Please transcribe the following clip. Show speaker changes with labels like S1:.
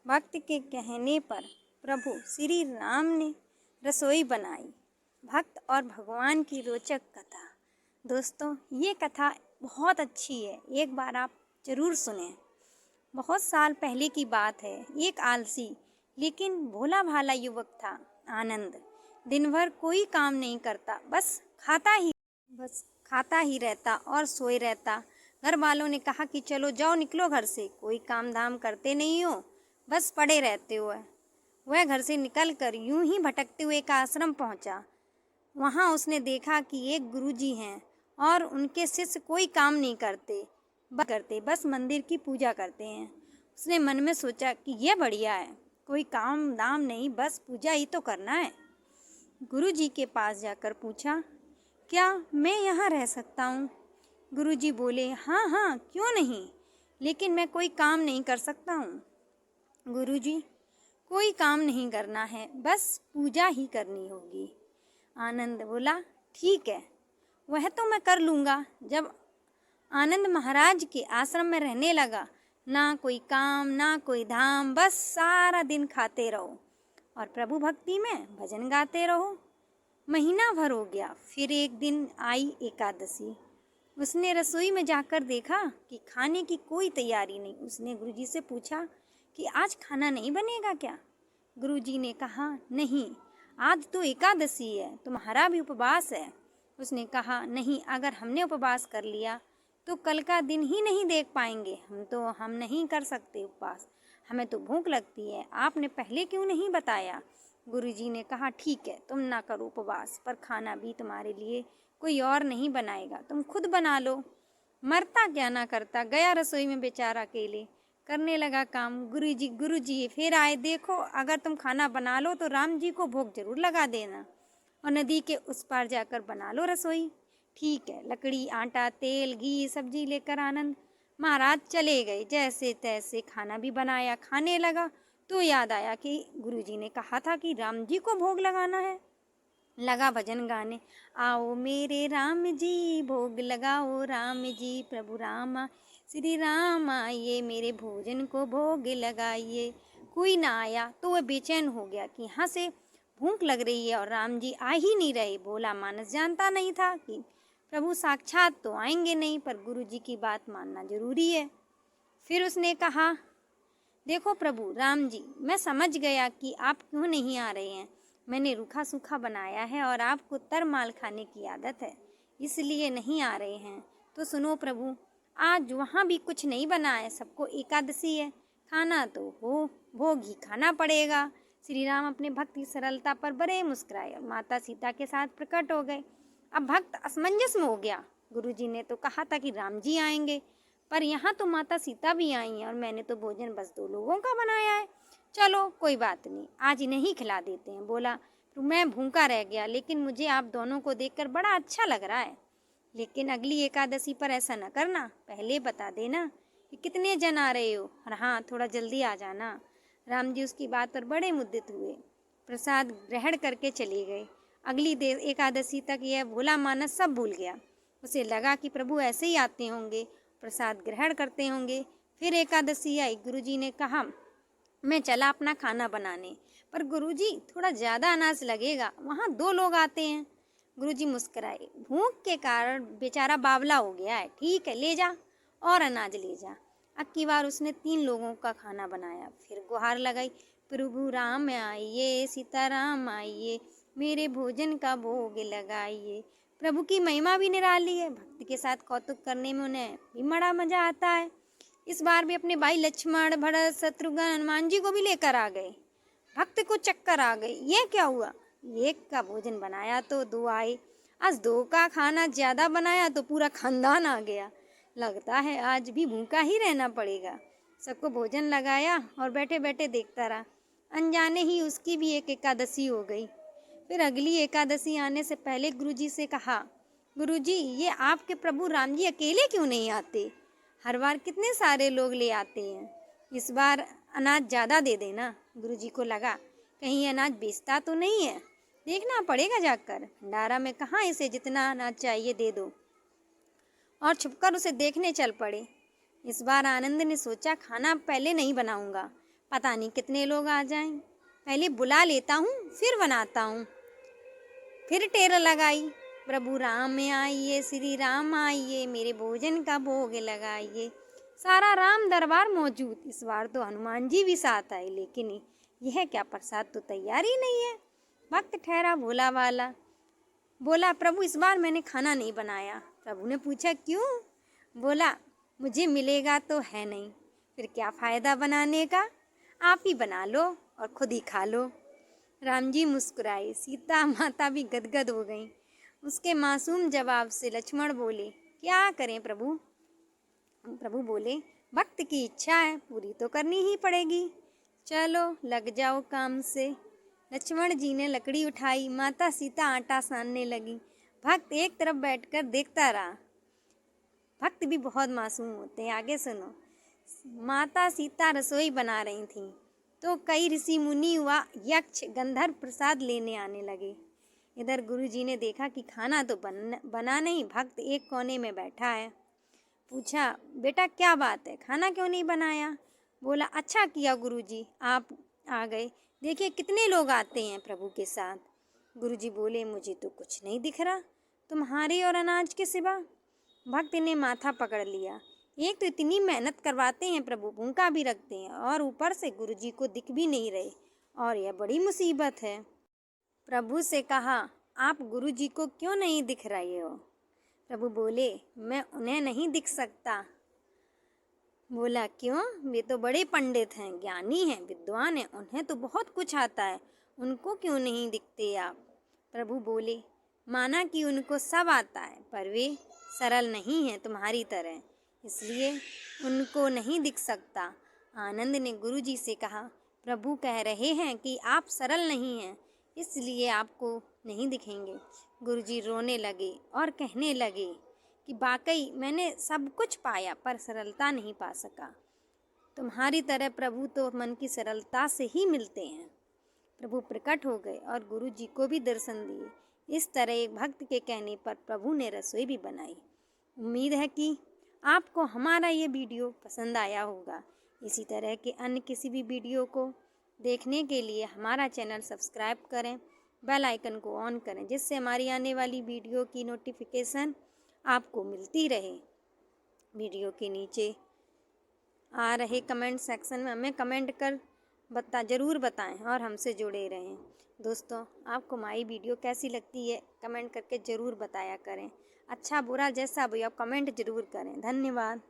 S1: भक्त के कहने पर प्रभु श्री राम ने रसोई बनाई। भक्त और भगवान की रोचक कथा। दोस्तों, ये कथा बहुत अच्छी है, एक बार आप ज़रूर सुनें। बहुत साल पहले की बात है। एक आलसी लेकिन भोला भाला युवक था, आनंद। दिन भर कोई काम नहीं करता, बस खाता ही रहता और सोए रहता। घर वालों ने कहा कि चलो जाओ, निकलो घर से, कोई काम धाम करते नहीं हो, बस पड़े रहते हो। वह घर से निकलकर यूं ही भटकते हुए एक आश्रम पहुंचा। वहां उसने देखा कि एक गुरुजी हैं और उनके शिष्य कोई काम नहीं करते, बस मंदिर की पूजा करते हैं। उसने मन में सोचा कि यह बढ़िया है, कोई काम दाम नहीं, बस पूजा ही तो करना है। गुरुजी के पास जाकर पूछा, क्या मैं यहाँ रह सकता हूँ? गुरुजी बोले, हाँ हाँ, क्यों नहीं, लेकिन मैं कोई काम नहीं कर सकता हूँ। गुरुजी, कोई काम नहीं करना है, बस पूजा ही करनी होगी। आनंद बोला, ठीक है, वह तो मैं कर लूँगा। जब आनंद महाराज के आश्रम में रहने लगा, ना कोई काम ना कोई धाम, बस सारा दिन खाते रहो और प्रभु भक्ति में भजन गाते रहो। महीना भर हो गया। फिर एक दिन आई एकादशी। उसने रसोई में जाकर देखा कि खाने की कोई तैयारी नहीं। उसने गुरुजी से पूछा कि आज खाना नहीं बनेगा क्या? गुरुजी ने कहा, नहीं, आज तो एकादशी है, तुम्हारा भी उपवास है। उसने कहा, नहीं, अगर हमने उपवास कर लिया तो कल का दिन ही नहीं देख पाएंगे। हम नहीं कर सकते उपवास, हमें तो भूख लगती है। आपने पहले क्यों नहीं बताया? गुरुजी ने कहा, ठीक है, तुम ना करो उपवास, पर खाना भी तुम्हारे लिए कोई और नहीं बनाएगा, तुम खुद बना लो। मरता क्या ना करता, गया रसोई में बेचारा अकेले, करने लगा काम। गुरुजी फिर आए, देखो, अगर तुम खाना बना लो तो राम जी को भोग जरूर लगा देना और नदी के उस पार जाकर बना लो रसोई। ठीक है। लकड़ी, आटा, तेल, घी, सब्जी लेकर आनंद महाराज चले गए। जैसे तैसे खाना भी बनाया, खाने लगा तो याद आया कि गुरुजी ने कहा था कि राम जी को भोग लगाना है। लगा भजन गाने, आओ मेरे राम जी, भोग लगाओ राम जी, प्रभु रामा श्री राम आइए, मेरे भोजन को भोग लगाइए। कोई ना आया तो वह बेचैन हो गया कि यहाँ से भूख लग रही है और राम जी आ ही नहीं रहे। भोला मानस जानता नहीं था कि प्रभु साक्षात तो आएंगे नहीं, पर गुरु जी की बात मानना जरूरी है। फिर उसने कहा, देखो प्रभु राम जी, मैं समझ गया कि आप क्यों नहीं आ रहे हैं। मैंने रूखा सूखा बनाया है और आपको तरमाल खाने की आदत है, इसलिए नहीं आ रहे हैं। तो सुनो प्रभु, आज वहाँ भी कुछ नहीं बना है, सबको एकादशी है, खाना तो हो, भोग ही खाना पड़ेगा। श्री राम अपने भक्त की सरलता पर बड़े मुस्कुराए और माता सीता के साथ प्रकट हो गए। अब भक्त असमंजस में हो गया। गुरुजी ने तो कहा था कि राम जी आएंगे, पर यहाँ तो माता सीता भी आई हैं और मैंने तो भोजन बस 2 लोगों का बनाया है। चलो कोई बात नहीं, आज इन्हें ही खिला देते हैं। बोला, मैं भूखा रह गया, लेकिन मुझे आप दोनों को देखकर बड़ा अच्छा लग रहा है। लेकिन अगली एकादशी पर ऐसा न करना, पहले बता देना कि कितने जन आ रहे हो, और हाँ, थोड़ा जल्दी आ जाना। राम जी उसकी बात पर बड़े मुद्दित हुए, प्रसाद ग्रहण करके चले गए। अगली एकादशी तक यह भोला मानस सब भूल गया। उसे लगा कि प्रभु ऐसे ही आते होंगे, प्रसाद ग्रहण करते होंगे। फिर एकादशी आई। गुरुजी ने कहा, मैं चला अपना खाना बनाने, पर गुरुजी थोड़ा ज़्यादा अनाज लगेगा, वहाँ 2 लोग आते हैं। गुरुजी मुस्कुराए, भूख के कारण बेचारा बावला हो गया है, ठीक है, ले जा और अनाज ले जा। अब की बार उसने 3 लोगों का खाना बनाया। फिर गुहार लगाई, प्रभु राम आइए, सीताराम आइए, मेरे भोजन का भोग लगाइए। प्रभु की महिमा भी निराली है, भक्ति के साथ कौतुक करने में उन्हें भी बड़ा मजा आता है। इस बार भी अपने भाई लक्ष्मण, भरत, शत्रुघ्न, हनुमान जी को भी लेकर आ गए। भक्त को चक्कर आ गई, ये क्या हुआ, 1 का भोजन बनाया तो 2 आए, आज 2 का खाना ज्यादा बनाया तो पूरा खानदान आ गया। लगता है आज भी भूखा ही रहना पड़ेगा। सबको भोजन लगाया और बैठे बैठे देखता रहा। अनजाने ही उसकी भी एक एकादशी हो गई। फिर अगली एकादशी आने से पहले गुरुजी से कहा, गुरुजी, ये आपके प्रभु राम जी अकेले क्यों नहीं आते? हर बार कितने सारे लोग ले आते हैं, इस बार अनाज ज़्यादा दे देना। गुरुजी को लगा कहीं अनाज बेचता तो नहीं है, देखना पड़ेगा जाकर। भंडारा में कहाँ इसे जितना अनाज चाहिए दे दो, और छुपकर उसे देखने चल पड़े। इस बार आनंद ने सोचा, खाना पहले नहीं बनाऊंगा, पता नहीं कितने लोग आ जाएं। पहले बुला लेता हूँ फिर बनाता हूँ। फिर टेर लगाई, प्रभु राम आइए, श्री राम आइए, मेरे भोजन का भोग लगाइए। सारा राम दरबार मौजूद, इस बार तो हनुमान जी भी साथ आए, लेकिन यह क्या प्रसाद तो तैयार ही नहीं है। वक्त ठहरा भोला वाला, बोला प्रभु इस बार मैंने खाना नहीं बनाया। प्रभु ने पूछा क्यों? बोला मुझे मिलेगा तो है नहीं, फिर क्या फ़ायदा बनाने का, आप ही बना लो और खुद ही खा लो। राम जी मुस्कुराए, सीता माता भी गदगद हो गईं। उसके मासूम जवाब से लक्ष्मण बोले क्या करें प्रभु? प्रभु बोले भक्त की इच्छा है, पूरी तो करनी ही पड़ेगी, चलो लग जाओ काम से। लक्ष्मण जी ने लकड़ी उठाई, माता सीता आटा सानने लगी। भक्त एक तरफ बैठकर देखता रहा। भक्त भी बहुत मासूम होते हैं, आगे सुनो। माता सीता रसोई बना रही थीं तो कई ऋषि मुनि व यक्ष गंधर्व प्रसाद लेने आने लगे। इधर गुरुजी ने देखा कि खाना तो बना नहीं, भक्त एक कोने में बैठा है। पूछा बेटा क्या बात है, खाना क्यों नहीं बनाया? बोला अच्छा किया गुरुजी आप आ गए, देखिए कितने लोग आते हैं प्रभु के साथ। गुरुजी बोले मुझे तो कुछ नहीं दिख रहा तुम्हारे और अनाज के सिवा। भक्त ने माथा पकड़ लिया, एक तो इतनी मेहनत करवाते हैं प्रभु, भूखा भी रखते हैं और ऊपर से गुरुजी को दिख भी नहीं रहे, और यह बड़ी मुसीबत है। प्रभु से कहा आप गुरुजी को क्यों नहीं दिख रहे हो? प्रभु बोले मैं उन्हें नहीं दिख सकता। बोला क्यों? वे तो बड़े पंडित हैं, ज्ञानी हैं, विद्वान हैं, उन्हें तो बहुत कुछ आता है, उनको क्यों नहीं दिखते आप? प्रभु बोले माना कि उनको सब आता है, पर वे सरल नहीं हैं तुम्हारी तरह, इसलिए उनको नहीं दिख सकता। आनंद ने गुरुजी से कहा प्रभु कह रहे हैं कि आप सरल नहीं हैं, इसलिए आपको नहीं दिखेंगे। गुरुजी रोने लगे और कहने लगे कि वाकई मैंने सब कुछ पाया पर सरलता नहीं पा सका। तुम्हारी तरह प्रभु तो मन की सरलता से ही मिलते हैं। प्रभु प्रकट हो गए और गुरुजी को भी दर्शन दिए। इस तरह एक भक्त के कहने पर प्रभु ने रसोई भी बनाई। उम्मीद है कि आपको हमारा ये वीडियो पसंद आया होगा। इसी तरह के अन्य किसी भी वीडियो को देखने के लिए हमारा चैनल सब्सक्राइब करें, बेल आइकन को ऑन करें, जिससे हमारी आने वाली वीडियो की नोटिफिकेशन आपको मिलती रहे। वीडियो के नीचे आ रहे कमेंट सेक्शन में हमें कमेंट कर ज़रूर बताएं और हमसे जुड़े रहें। दोस्तों आपको हमारी वीडियो कैसी लगती है कमेंट करके ज़रूर बताया करें। अच्छा बुरा जैसा भी आप कमेंट ज़रूर करें। धन्यवाद।